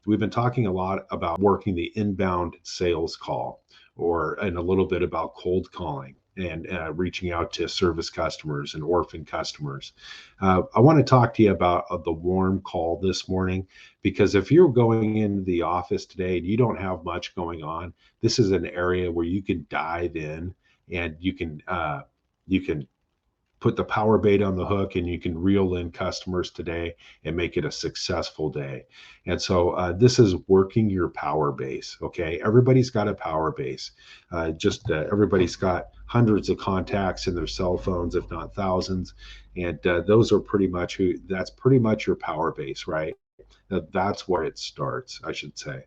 we've been talking a lot about working the inbound sales call, and a little bit about cold calling and reaching out to service customers and orphan customers. I want to talk to you about the warm call this morning, because if you're going into the office today and you don't have much going on, this is an area where you can dive in, and you can put the power bait on the hook, and you can reel in customers today and make it a successful day. And so this is working your power base. Okay, everybody's got a power base. Just everybody's got hundreds of contacts in their cell phones, if not thousands, and those are pretty much that's pretty much your power base, right? That's where it starts, I should say.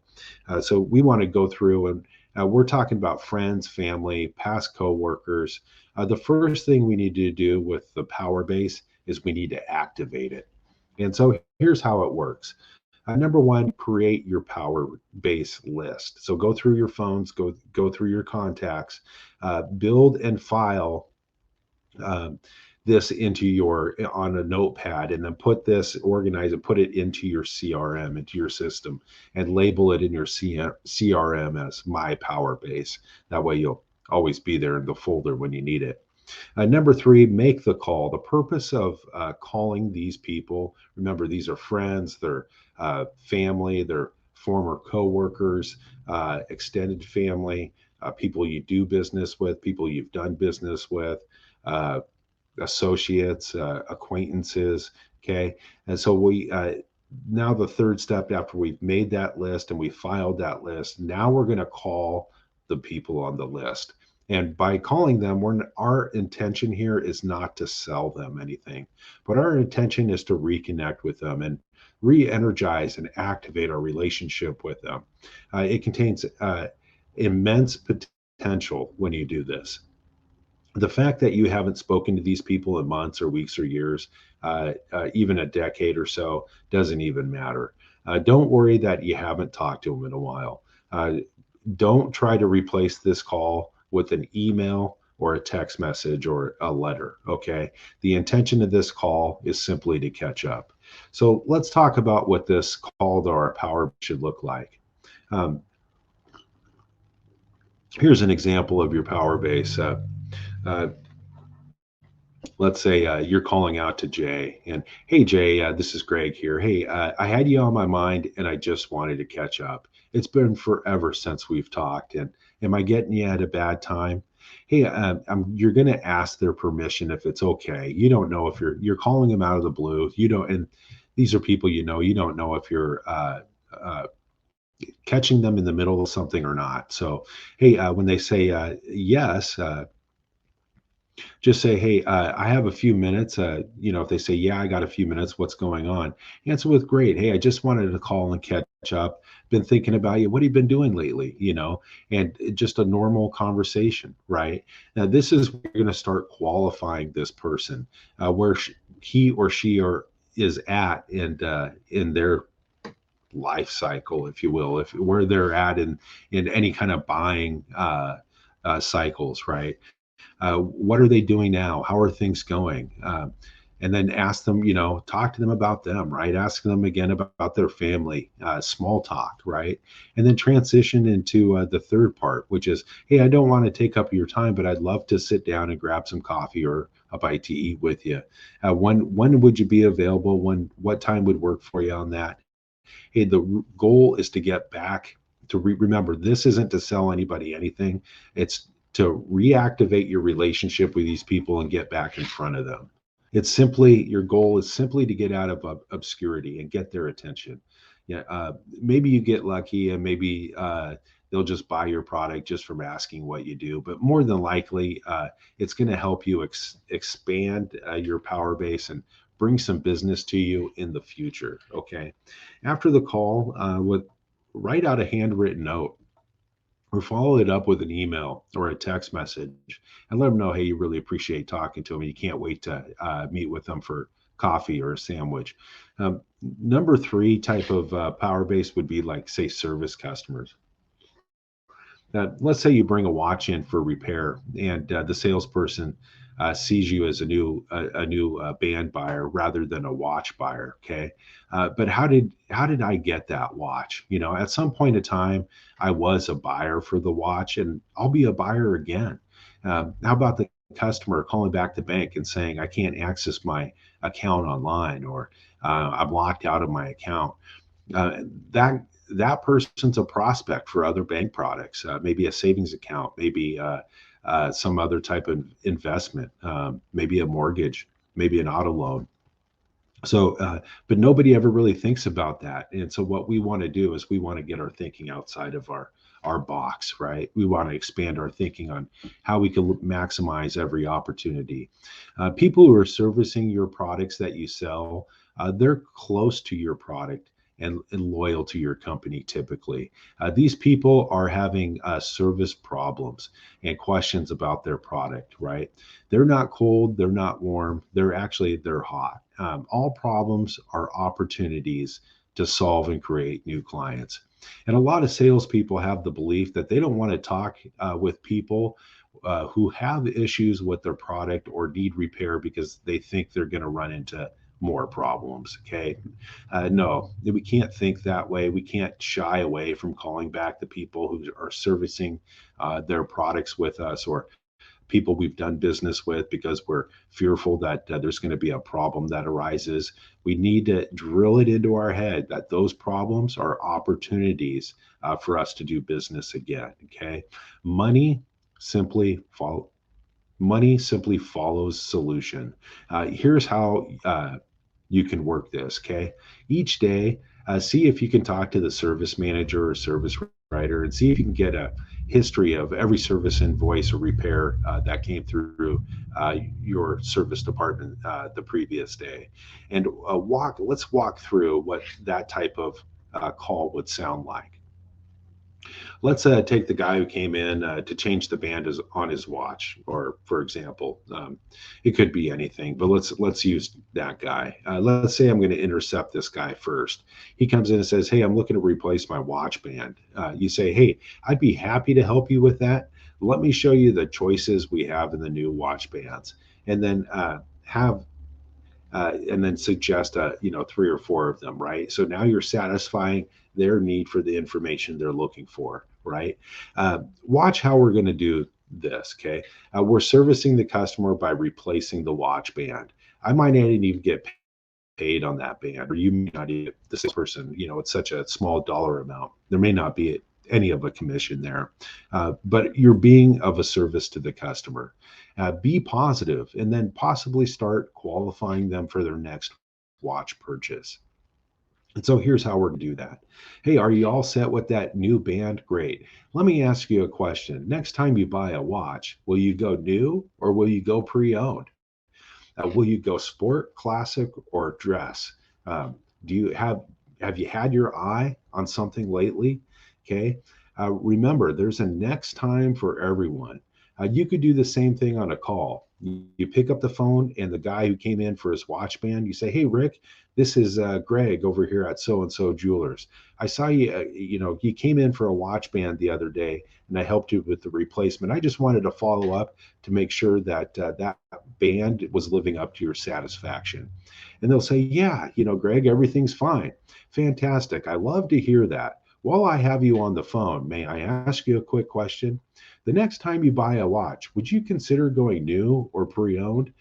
So we want to go through, and we're talking about friends, family, past coworkers. The first thing we need to do with the power base is we need to activate it. And so here's how it works. Number one, create your power base list. So go through your phones, go through your contacts, build and file um, this into your on a notepad, and then organize it, put it into your CRM, into your system, and label it in your CRM as my power base. That way you'll always be there in the folder when you need it. Number three, make the call. The purpose of calling these people, remember, these are friends, they're family, they're former coworkers, extended family, people you do business with, people you've done business with, uh, associates, acquaintances. Okay. And so now the third step, after we've made that list and we filed that list, now we're going to call the people on the list. And by calling them, our intention here is not to sell them anything, but our intention is to reconnect with them and re-energize and activate our relationship with them. It contains immense potential when you do this. The fact that you haven't spoken to these people in months or weeks or years, even a decade or so, doesn't even matter. Don't worry that you haven't talked to them in a while. Don't try to replace this call with an email or a text message or a letter. Okay. The intention of this call is simply to catch up. So let's talk about what this call to our power should look like. Um, Here's an example of your power base. Uh, let's say you're calling out to Jay, and hey, Jay, this is Greg here. Hey, I had you on my mind, and I just wanted to catch up. It's been forever since we've talked, and am I getting you at a bad time? Hey, you're going to ask their permission if it's okay. You don't know if you're calling them out of the blue. You don't, and these are people you know. You don't know if you're catching them in the middle of something or not. So, hey, when they say yes, just say, hey, I have a few minutes. If they say, yeah, I got a few minutes, what's going on? Answer with, great. Hey, I just wanted to call and catch up. Been thinking about you. What have you been doing lately? And just a normal conversation, right? Now, this is where you're going to start qualifying this person, where he or she is at in their life cycle, if you will, if where they're at in any kind of buying cycles, right? What are they doing now? How are things going? And then ask them, talk to them about them, right? Ask them again about their family, small talk, right? And then transition into the third part, which is, hey, I don't want to take up your time, but I'd love to sit down and grab some coffee or a bite to eat with you. When would you be available? What time would work for you on that? Hey, the goal is to get back to remember, this isn't to sell anybody anything. It's to reactivate your relationship with these people and get back in front of them. Your goal is simply to get out of obscurity and get their attention. Yeah, maybe you get lucky, and maybe they'll just buy your product just from asking what you do. But more than likely, it's going to help you expand your power base and bring some business to you in the future. Okay. After the call, write out a handwritten note, or follow it up with an email or a text message, and let them know, hey, you really appreciate talking to them. You can't wait to meet with them for coffee or a sandwich. Number three type of power base would be, like, say, service customers. Let's say you bring a watch in for repair, and the salesperson sees you as a new band buyer rather than a watch buyer. Okay, but how did I get that watch? At some point in time, I was a buyer for the watch, and I'll be a buyer again. How about the customer calling back the bank and saying I can't access my account online, or I'm locked out of my account? uh, that that person's a prospect for other bank products, maybe a savings account, maybe some other type of investment, maybe a mortgage, maybe an auto loan. So, but nobody ever really thinks about that. And so, what we want to do is we want to get our thinking outside of our box, right? We want to expand our thinking on how we can maximize every opportunity. People who are servicing your products that you sell, they're close to your product and loyal to your company typically. These people are having service problems and questions about their product, right? They're not cold, they're not warm, they're hot. All problems are opportunities to solve and create new clients. And a lot of salespeople have the belief that they don't want to talk with people who have issues with their product or need repair because they think they're going to run into more problems. Okay. No, we can't think that way. We can't shy away from calling back the people who are servicing their products with us, or people we've done business with, because we're fearful that there's going to be a problem that arises. We need to drill it into our head that those problems are opportunities for us to do business again. Okay, money simply follow. Money simply follows solution. Here's how you can work this. Okay, each day, see if you can talk to the service manager or service writer and see if you can get a history of every service invoice or repair that came through your service department the previous day, and let's walk through what that type of call would sound like. Let's take the guy who came in to change the band on his watch, or for example, it could be anything, but let's use that guy. Let's say I'm going to intercept this guy first. He comes in and says, "Hey, I'm looking to replace my watch band." You say, "Hey, I'd be happy to help you with that. Let me show you the choices we have in the new watch bands," and then have and then suggest three or four of them, right? So now you're satisfying their need for the information they're looking for, right? Watch how we're going to do this. Okay, we're servicing the customer by replacing the watch band. I might not even get paid on that band, or you may not even, the salesperson, it's such a small dollar amount, there may not be any of a commission there, but you're being of a service to the customer. Be positive, and then possibly start qualifying them for their next watch purchase. And so here's how we're going to do that. Hey, are you all set with that new band? Great. Let me ask you a question. Next time you buy a watch, will you go new or will you go pre-owned? Will you go sport, classic, or dress? Do you have you had your eye on something lately? Okay. Remember, there's a next time for everyone. You could do the same thing on a call. You pick up the phone, and the guy who came in for his watch band, you say, "Hey, Rick, this is Greg over here at so and so Jewelers. I saw you. You came in for a watch band the other day, and I helped you with the replacement. I just wanted to follow up to make sure that that band was living up to your satisfaction." And they'll say, "Yeah, Greg, everything's fine. Fantastic. I love to hear that. While I have you on the phone, may I ask you a quick question? The next time you buy a watch, would you consider going new or pre-owned?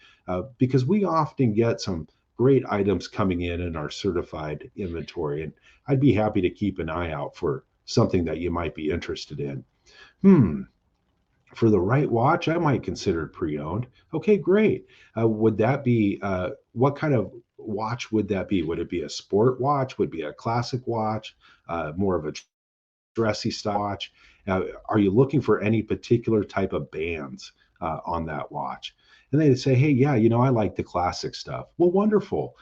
Because we often get some great items coming in our certified inventory, and I'd be happy to keep an eye out for something that you might be interested in." Hmm, for the right watch, I might consider pre-owned. Okay, great. Would that be what kind of watch would that be? Would it be a sport watch? Would it be a classic watch? More of a dressy style watch? Are you looking for any particular type of bands on that watch? And they'd say, "Hey, yeah, I like the classic stuff." Well, wonderful.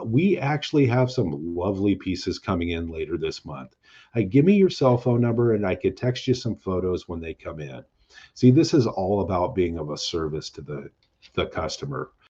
We actually have some lovely pieces coming in later this month. Give me your cell phone number and I could text you some photos when they come in. See, this is all about being of a service to the customer.